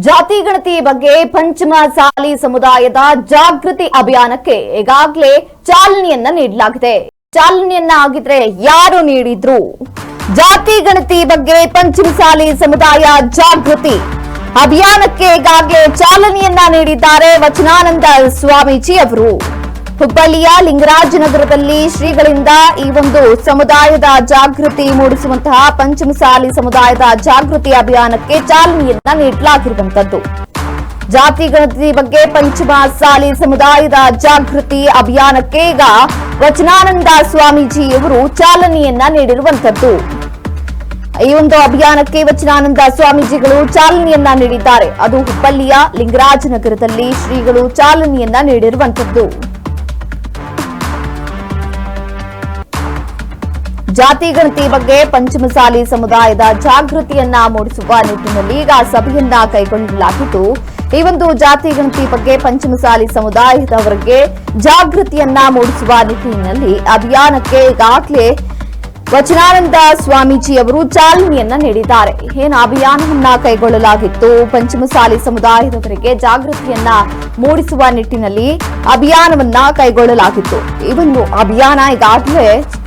ಜಾತಿ ಗಣತಿ ಬಗ್ಗೆ ಪಂಚಮಸಾಲಿ ಸಮುದಾಯದ ಜಾಗೃತಿ ಅಭಿಯಾನಕ್ಕೆ ಈಗಾಗಲೇ ಚಾಲನೆಯನ್ನ ನೀಡಲಾಗಿದೆ. ಚಾಲನೆಯನ್ನ ಆಗಿದ್ರೆ ಯಾರು ನೀಡಿದ್ರು? ಜಾತಿ ಗಣತಿ ಬಗ್ಗೆ ಪಂಚಮಸಾಲಿ ಸಮುದಾಯ ಜಾಗೃತಿ ಅಭಿಯಾನಕ್ಕೆ ಈಗಾಗಲೇ ಚಾಲನೆಯನ್ನ ನೀಡಿದ್ದಾರೆ ವಚನಾನಂದ ಸ್ವಾಮೀಜಿ ಅವರು. ಹುಬ್ಬಳ್ಳಿಯ ಲಿಂಗರಾಜನಗರದಲ್ಲಿ ಶ್ರೀಗಳಿಂದ ಈ ಒಂದು ಸಮುದಾಯದ ಜಾಗೃತಿ ಮೂಡಿಸುವಂತಹ ಪಂಚಮಸಾಲಿ ಸಮುದಾಯದ ಜಾಗೃತಿ ಅಭಿಯಾನಕ್ಕೆ ಚಾಲನೆಯನ್ನ ನೀಡಲಾಗಿರುವಂತದ್ದು. ಜಾತಿ ಗಣತಿ ಬಗ್ಗೆ ಪಂಚಮಸಾಲಿ ಸಮುದಾಯದ ಜಾಗೃತಿ ಅಭಿಯಾನಕ್ಕೆ ಈಗ ವಚನಾನಂದ ಸ್ವಾಮೀಜಿ ಅವರು ಚಾಲನೆಯನ್ನ ನೀಡಿರುವಂತದ್ದು. ಈ ಒಂದು ಅಭಿಯಾನಕ್ಕೆ ವಚನಾನಂದ ಸ್ವಾಮೀಜಿಗಳು ಚಾಲನೆಯನ್ನ ನೀಡಿದ್ದಾರೆ. ಅದು ಹುಬ್ಬಳ್ಳಿಯ ಲಿಂಗರಾಜನಗರದಲ್ಲಿ ಶ್ರೀಗಳು ಚಾಲನೆಯನ್ನ ನೀಡಿರುವಂತದ್ದು. ಜಾತಿ ಗಣತಿ ಬಗ್ಗೆ ಪಂಚಮಸಾಲಿ ಸಮುದಾಯದ ಜಾಗೃತಿಯನ್ನ ಮೂಡಿಸುವ ನಿಟ್ಟಿನಲ್ಲಿ ಈಗ ಸಭೆಯನ್ನ ಕೈಗೊಳ್ಳಲಾಗಿದ್ದು, ಈ ಒಂದು ಜಾತಿ ಗಣತಿ ಬಗ್ಗೆ ಪಂಚಮಸಾಲಿ ಸಮುದಾಯದವರಿಗೆ ಜಾಗೃತಿಯನ್ನ ಮೂಡಿಸುವ ನಿಟ್ಟಿನಲ್ಲಿ ಅಭಿಯಾನಕ್ಕೆ ಈಗಾಗಲೇ ವಚನಾನಂದ ಸ್ವಾಮೀಜಿ ಅವರು ಚಾಲನೆಯನ್ನ ನೀಡಿದ್ದಾರೆ. ಏನು ಅಭಿಯಾನವನ್ನ ಕೈಗೊಳ್ಳಲಾಗಿತ್ತು? ಪಂಚಮಸಾಲಿ ಸಮುದಾಯದವರಿಗೆ ಜಾಗೃತಿಯನ್ನ ಮೂಡಿಸುವ ನಿಟ್ಟಿನಲ್ಲಿ ಅಭಿಯಾನವನ್ನ ಕೈಗೊಳ್ಳಲಾಗಿತ್ತು. ಈ ಒಂದು ಅಭಿಯಾನ ಈಗಾಗಲೇ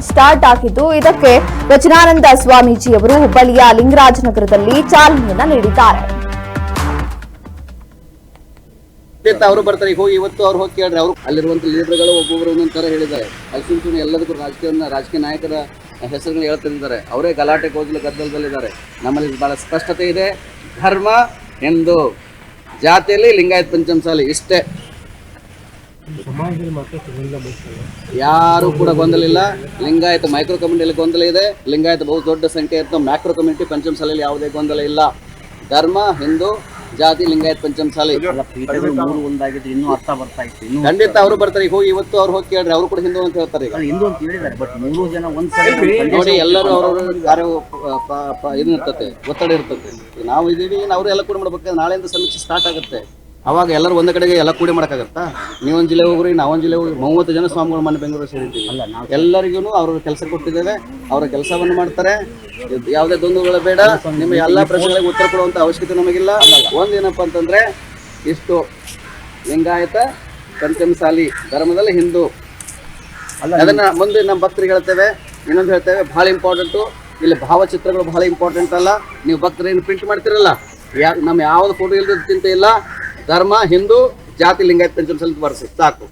ಸ್ಟಾರ್ಟ್ ಆಗಿದ್ದು, ಇದಕ್ಕೆ ವಚನಾನಂದ ಸ್ವಾಮೀಜಿ ಅವರು ಹುಬ್ಬಳ್ಳಿಯ ಲಿಂಗರಾಜನಗರದಲ್ಲಿ ಚಾಲನೆಯನ್ನ ನೀಡಿದ್ದಾರೆ. ಅವರು ಬರ್ತಾರೆ, ಈಗ ಹೋಗಿ ಇವತ್ತು ಅವ್ರು ಹೋಗಿ ಕೇಳ್ರಿ. ಅವರು ಅಲ್ಲಿರುವಂತ ಲೀಡರ್ಗಳು ಒಬ್ಬೊಬ್ಬರು ಒಂದೊಂದು ತರ ಹೇಳಿದ್ದಾರೆ. ಅಲ್ಲಿ ಎಲ್ಲದಕ್ಕೂ ರಾಜಕೀಯ ನಾಯಕರ ಹೆಸರುಗಳು ಹೇಳ್ತಿದ್ದಾರೆ. ಅವರೇ ಗಲಾಟೆ ಗೋಜಲು ಗದ್ದಲದಲ್ಲಿದ್ದಾರೆ. ನಮ್ಮಲ್ಲಿ ಬಹಳ ಸ್ಪಷ್ಟತೆ ಇದೆ. ಧರ್ಮ ಹಿಂದೂ, ಜಾತಿಯಲ್ಲಿ ಲಿಂಗಾಯತ್ ಪಂಚಮಸಾಲಿ ಇಷ್ಟೇ. ಯಾರು ಕೂಡ ಗೊಂದಲ ಇಲ್ಲ. ಲಿಂಗಾಯತ ಮೈಕ್ರೋ ಕಮ್ಯುನಿಟಿಯಲ್ಲಿ ಗೊಂದಲ ಇದೆ. ಲಿಂಗಾಯತ ಬಹು ದೊಡ್ಡ ಸಂಖ್ಯೆ ಇರ್ತದೆ. ಮ್ಯಾಕ್ರೋ ಕಮ್ಯುನಿಟಿ ಪಂಚಮಸಾಲಿಯಲ್ಲಿ ಯಾವುದೇ ಗೊಂದಲ ಇಲ್ಲ. ಧರ್ಮ ಹಿಂದೂ, ಜಾತಿ ಲಿಂಗಾಯತ್ ಪಂಚಮಸಾಲಿ ಒಂದಾಗಿದ್ರೆ ಇನ್ನೂ ಅರ್ಥ ಬರ್ತಾ ಇತ್ತು. ಖಂಡಿತ ಅವರು ಬರ್ತಾರೆ. ಈಗ ಹೋಗಿ ಇವತ್ತು ಅವ್ರು ಹೋಗಿ ಕೇಳ್ರಿ. ಅವರು ಕೂಡ ಹಿಂದೂ ಅಂತ ಹೇಳ್ತಾರೆ. ಈಗ ಹಿಂದೂ ಅಂತ ಹೇಳಿದ್ದಾರೆ, ಬಟ್ 3 ಜನ ಒಂದ್ಸರಿ ನೋಡಿ, ಎಲ್ಲರೂ ಅವ್ರವ್ರ ಕಾರ್ಯ ಇದು ಇರ್ತದೆ, ಒತ್ತಡ ಇರ್ತದೆ. ನಾವು ಇದೀವಿ, ಅವರು ಎಲ್ಲ ಕೂಡ ಮಾಡ್ಬೇಕಾದ್ರೆ ನಾಳೆಯಿಂದ ಸಮೀಕ್ಷೆ ಸ್ಟಾರ್ಟ್ ಆಗುತ್ತೆ. ಅವಾಗ ಎಲ್ಲರೂ ಒಂದೇ ಕಡೆಗೆ ಎಲ್ಲ ಕೂಡಿ ಮಾಡೋಕ್ಕಾಗತ್ತಾ? ನೀವೊಂದು ಜಿಲ್ಲೆ ಹೋಗ್ರಿ, ನಾವೊಂದು ಜಿಲ್ಲೆ ಹೋಗಿ 30 ಜನ ಸ್ವಾಮಿಗಳು ಮನೆ ಬೆಂಗಳೂರು ಸೇರಿದ್ದೀವಿ. ಎಲ್ಲರಿಗೂ ಅವ್ರ ಕೆಲಸ ಕೊಟ್ಟಿದ್ದೇವೆ. ಅವರ ಕೆಲಸವನ್ನು ಮಾಡ್ತಾರೆ. ಯಾವುದೇ ಗೊಂದಲಗಳು ಬೇಡ. ನಿಮ್ಮ ಎಲ್ಲ ಪ್ರಶ್ನೆಗಳಿಗೆ ಉತ್ತರ ಕೊಡುವಂತ ಅವಶ್ಯಕತೆ ನಮಗಿಲ್ಲ. ಒಂದೇನಪ್ಪ ಅಂತಂದ್ರೆ, ಇಷ್ಟು ಲಿಂಗಾಯತ ಪಂಚಮಸಾಲಿ ಧರ್ಮದಲ್ಲಿ ಹಿಂದೂ, ಅದನ್ನ ಮುಂದೆ ನಮ್ಮ ಭಕ್ತರಿಗೆ ಹೇಳ್ತೇವೆ. ಇನ್ನೊಂದು ಹೇಳ್ತೇವೆ, ಬಹಳ ಇಂಪಾರ್ಟೆಂಟು. ಇಲ್ಲಿ ಭಾವಚಿತ್ರಗಳು ಬಹಳ ಇಂಪಾರ್ಟೆಂಟ್ ಅಲ್ಲ. ನೀವು ಭಕ್ತರೇನು ಪ್ರಿಂಟ್ ಮಾಡ್ತಿರಲ್ಲ, ನಮ್ಮ ಯಾವ್ದು ಫೋಟೋ ಇಲ್ಲದ ಚಿಂತೆ ಇಲ್ಲ. ಧರ್ಮ ಹಿಂದೂ, ಜಾತಿ ಲಿಂಗಾಯತ್ ಪಂಚಮಸಾಲಿ ಬರ್ಸಿ ಸಾಕು.